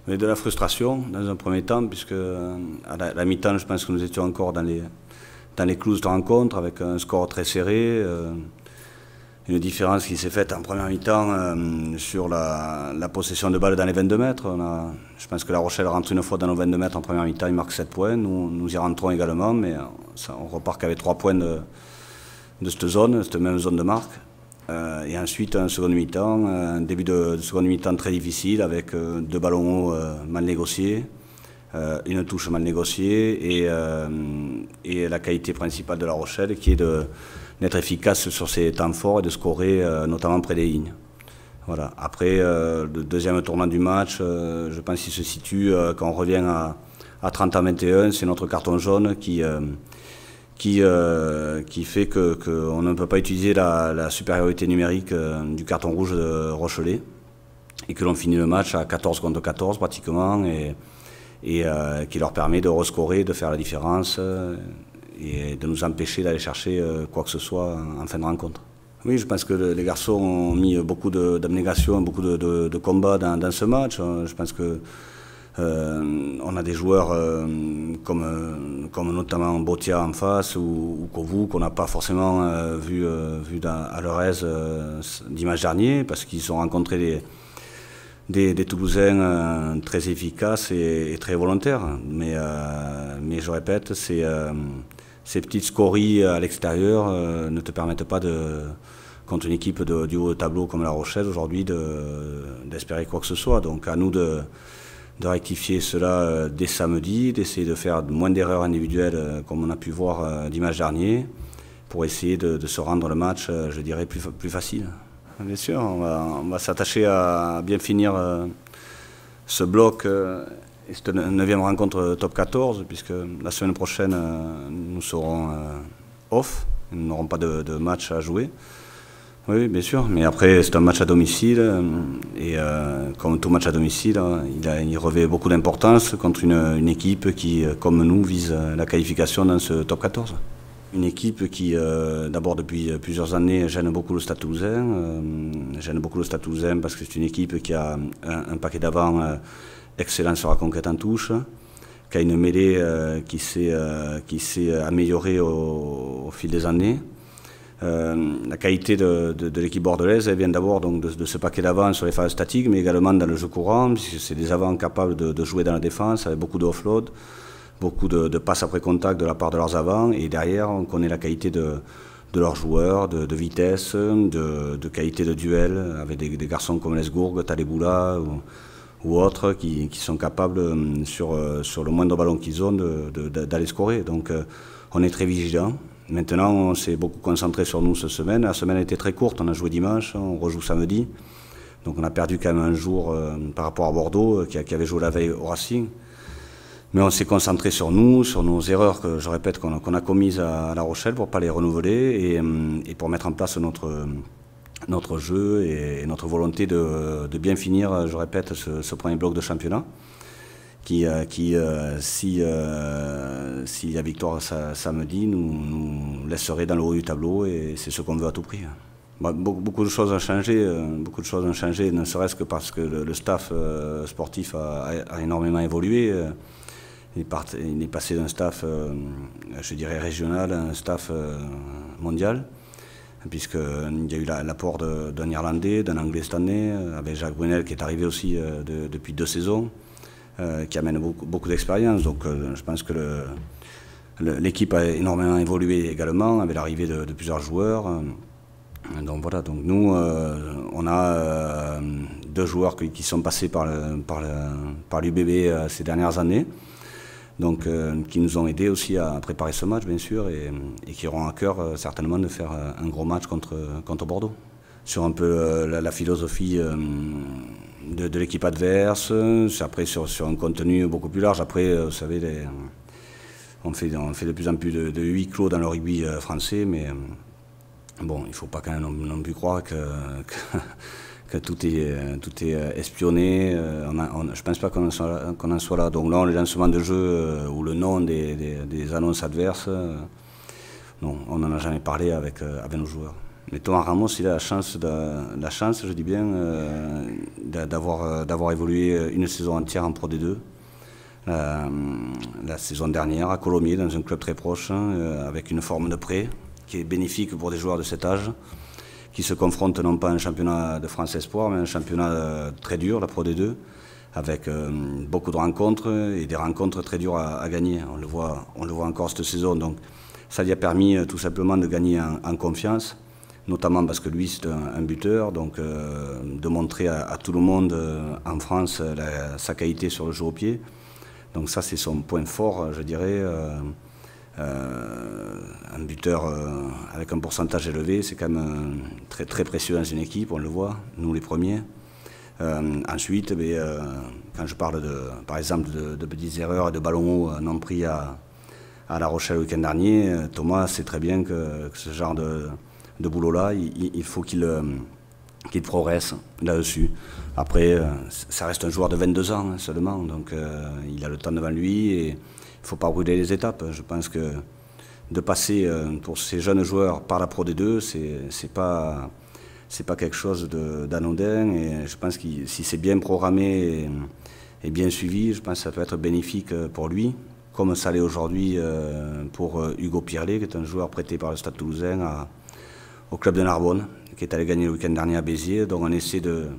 Mais de la frustration dans un premier temps, puisque à la mi-temps, je pense que nous étions encore dans les clous de rencontre, avec un score très serré. Une différence qui s'est faite en première mi-temps sur la possession de balle dans les 22 mètres. Je pense que La Rochelle rentre une fois dans nos 22 mètres en première mi-temps, il marque 7 points. Nous y rentrons également, mais on repart qu'avec 3 points de cette zone, cette même zone de marque. Et ensuite, un second mi-temps, un début de seconde mi-temps très difficile, avec 2 ballons hauts mal négociés, une touche mal négociée, et la qualité principale de La Rochelle, qui est d'être efficace sur ses temps forts et de scorer notamment près des lignes. Voilà. Après, le deuxième tournant du match, je pense qu'il se situe quand on revient à 30-21, c'est notre carton jaune qui fait qu'on ne peut pas utiliser la supériorité numérique du carton rouge de Rochelet, et que l'on finit le match à 14 contre 14 pratiquement, et qui leur permet de rescorer, de faire la différence, et de nous empêcher d'aller chercher quoi que ce soit en fin de rencontre. Oui, je pense que les garçons ont mis beaucoup d'abnégation, beaucoup de combat dans ce match. Je pense que on a des joueurs comme notamment Botia en face, ou Kovu, qu'on n'a pas forcément vu à leur aise dimanche dernier, parce qu'ils ont rencontré des Toulousains très efficaces et très volontaires. Mais je répète, ces petites scories à l'extérieur ne te permettent pas, contre une équipe du haut de tableau comme La Rochelle aujourd'hui, d'espérer quoi que ce soit. Donc à nous de rectifier cela dès samedi, d'essayer de faire moins d'erreurs individuelles comme on a pu voir dimanche dernier, pour essayer de se rendre le match, je dirais, plus facile. Bien sûr, on va s'attacher à bien finir ce bloc et cette 9e rencontre top 14, puisque la semaine prochaine, nous serons off, nous n'aurons pas de match à jouer. Oui, bien sûr, mais après c'est un match à domicile, et comme tout match à domicile, il revêt beaucoup d'importance contre une équipe qui, comme nous, vise la qualification dans ce top 14. Une équipe qui, d'abord depuis plusieurs années, gêne beaucoup le Stade Toulousain. Gêne beaucoup le Stade Toulousain parce que c'est une équipe qui a un paquet d'avant excellent sur la conquête en touche, qui a une mêlée qui s'est améliorée au fil des années. La qualité de l'équipe bordelaise, elle vient d'abord de ce paquet d'avant sur les phases statiques, mais également dans le jeu courant, puisque c'est des avants capables de jouer dans la défense avec beaucoup de offload, beaucoup de passes après contact de la part de leurs avants, et derrière on connaît la qualité de leurs joueurs, de vitesse, de qualité de duel, avec des garçons comme Lesgourg, Taleboula ou autres qui sont capables sur le moindre ballon qu'ils ont d'aller scorer. Donc on est très vigilants. Maintenant on s'est beaucoup concentré sur nous cette semaine. La semaine a été très courte, on a joué dimanche, on rejoue samedi. Donc on a perdu quand même un jour par rapport à Bordeaux qui avait joué la veille au Racing. Mais on s'est concentré sur nous, sur nos erreurs, que je répète, qu'on a commises à La Rochelle, pour ne pas les renouveler, et pour mettre en place notre jeu et notre volonté de bien finir, je répète, ce premier bloc de championnat, qui si la victoire samedi, nous laisserait dans le haut du tableau, et c'est ce qu'on veut à tout prix. Beaucoup de choses ont changé, ne serait-ce que parce que le staff sportif a énormément évolué. Il est passé d'un staff, je dirais, régional à un staff mondial, puisqu'il y a eu l'apport d'un Irlandais, d'un Anglais cette année, avec Jacques Brunel qui est arrivé aussi depuis 2 saisons, qui amène beaucoup d'expérience. Donc je pense que l'équipe a énormément évolué également, avec l'arrivée de plusieurs joueurs. Donc voilà, donc nous, on a 2 joueurs qui sont passés par l'UBB ces dernières années, donc qui nous ont aidés aussi à préparer ce match, bien sûr, et qui auront à cœur certainement de faire un gros match contre Bordeaux. Sur un peu la philosophie de l'équipe adverse, après sur un contenu beaucoup plus large. Après, vous savez, on fait de plus en plus de huis clos dans le rugby français, mais bon, il ne faut pas quand même non plus croire que tout est espionné. Je ne pense pas qu'on en soit là. Donc là, les lancements de jeu ou le nom des annonces adverses, non, on n'en a jamais parlé avec nos joueurs. Mais Thomas Ramos, il a la chance, je dis bien, d'avoir évolué une saison entière en Pro D2. La saison dernière à Colomiers, dans un club très proche, avec une forme de prêt qui est bénéfique pour des joueurs de cet âge, qui se confrontent non pas à un championnat de France Espoir, mais à un championnat très dur, la Pro D2, avec beaucoup de rencontres et des rencontres très dures à gagner. On le voit encore cette saison. Donc ça lui a permis tout simplement de gagner en confiance, notamment parce que lui c'est un buteur, donc de montrer à tout le monde en France sa qualité sur le jeu au pied. Donc ça c'est son point fort, je dirais. Un buteur avec un pourcentage élevé, c'est quand même très, très précieux dans une équipe, on le voit, nous les premiers. Ensuite, quand je parle par exemple de petites erreurs et de ballons hauts non pris à La Rochelle le week-end dernier, Thomas sait très bien que ce genre de boulot-là, il faut qu'il progresse là-dessus. Après, ça reste un joueur de 22 ans seulement, donc il a le temps devant lui et il ne faut pas brûler les étapes. Je pense que de passer pour ces jeunes joueurs par la Pro D2, c'est pas quelque chose d'anodin, et je pense que si c'est bien programmé et bien suivi, je pense que ça peut être bénéfique pour lui, comme ça l'est aujourd'hui pour Hugo Pirlet, qui est un joueur prêté par le Stade Toulousain au club de Narbonne, qui est allé gagner le week-end dernier à Béziers. Donc un essai de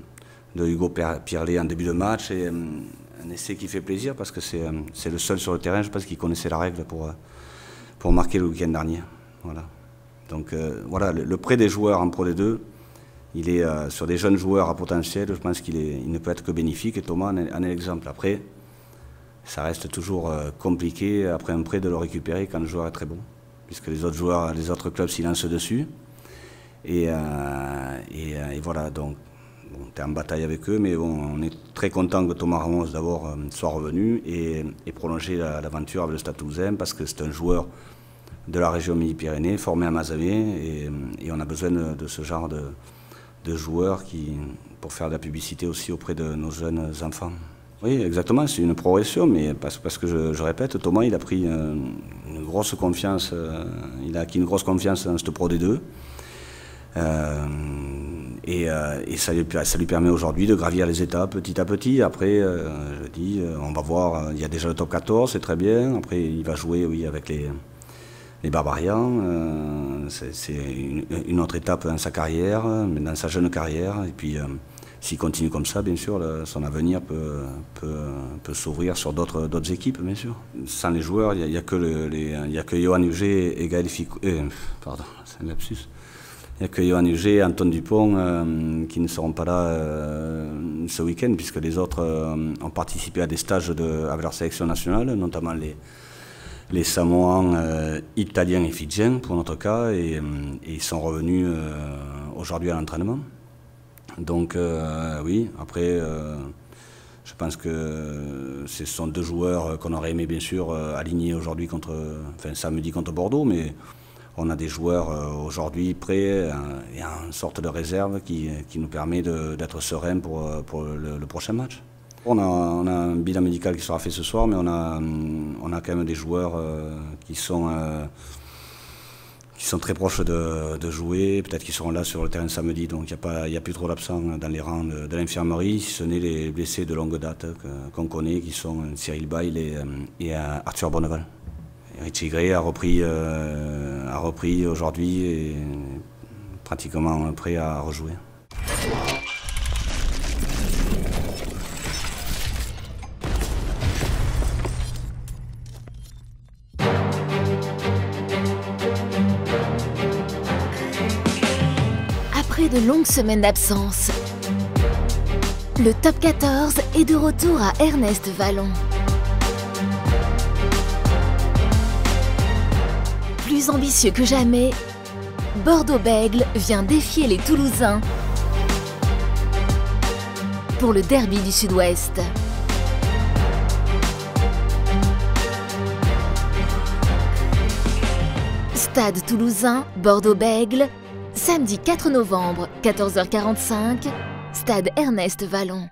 Hugo Pirlet en début de match, et un essai qui fait plaisir parce que c'est le seul sur le terrain, je pense, qui connaissait la règle pour marquer le week-end dernier. Voilà. Donc voilà, le prêt des joueurs en Pro D2, il est sur des jeunes joueurs à potentiel, je pense qu'il ne peut être que bénéfique, et Thomas en est l'exemple. Après, ça reste toujours compliqué après un prêt de le récupérer quand le joueur est très bon, puisque les autres joueurs, les autres clubs s'y lancent dessus. Et voilà, donc bon, tu es en bataille avec eux, mais bon, on est très content que Thomas Ramos d'abord soit revenu et prolonger l'aventure avec le Stade Toulousain, parce que c'est un joueur de la région Midi-Pyrénées, formé à Mazamet, et on a besoin de ce genre de joueurs pour faire de la publicité aussi auprès de nos jeunes enfants. Oui, exactement, c'est une progression, mais parce que je répète, Thomas, il a pris une grosse confiance, il a acquis une grosse confiance dans cette Pro D2. Et ça lui permet aujourd'hui de gravir les étapes petit à petit. Après, je dis, on va voir, il y a déjà le top 14, c'est très bien. Après, il va jouer, oui, avec les Barbarians. C'est une autre étape dans sa carrière, mais dans sa jeune carrière. Et puis, s'il continue comme ça, bien sûr, son avenir peut s'ouvrir sur d'autres équipes, bien sûr. Sans les joueurs, il n'y a que Johan Huget et Gaël Ficou. Pardon, c'est un lapsus. Il n'y a que Johan Huget et Antoine Dupont qui ne seront pas là ce week-end, puisque les autres ont participé à des stages avec leur sélection nationale, notamment les Samoans, Italiens et Fidjiens pour notre cas, et ils sont revenus aujourd'hui à l'entraînement. Donc oui, après, je pense que ce sont deux joueurs qu'on aurait aimé bien sûr aligner aujourd'hui samedi contre Bordeaux, mais on a des joueurs aujourd'hui prêts et en sorte de réserve qui nous permet d'être sereins pour le prochain match. On a un bilan médical qui sera fait ce soir, mais on a quand même des joueurs qui sont très proches de jouer, peut-être qu'ils seront là sur le terrain samedi, donc il n'y a plus trop d'absents dans les rangs de l'infirmerie, si ce n'est les blessés de longue date qu'on connaît, qui sont Cyril Bail et Arthur Bonneval. Richie Gray a repris aujourd'hui et pratiquement prêt à rejouer. Après de longues semaines d'absence, le top 14 est de retour à Ernest Vallon. Plus ambitieux que jamais, Bordeaux-Bègles vient défier les Toulousains pour le derby du Sud-Ouest. Stade toulousain, Bordeaux-Bègles, samedi 4 novembre, 14h45, stade Ernest Vallon.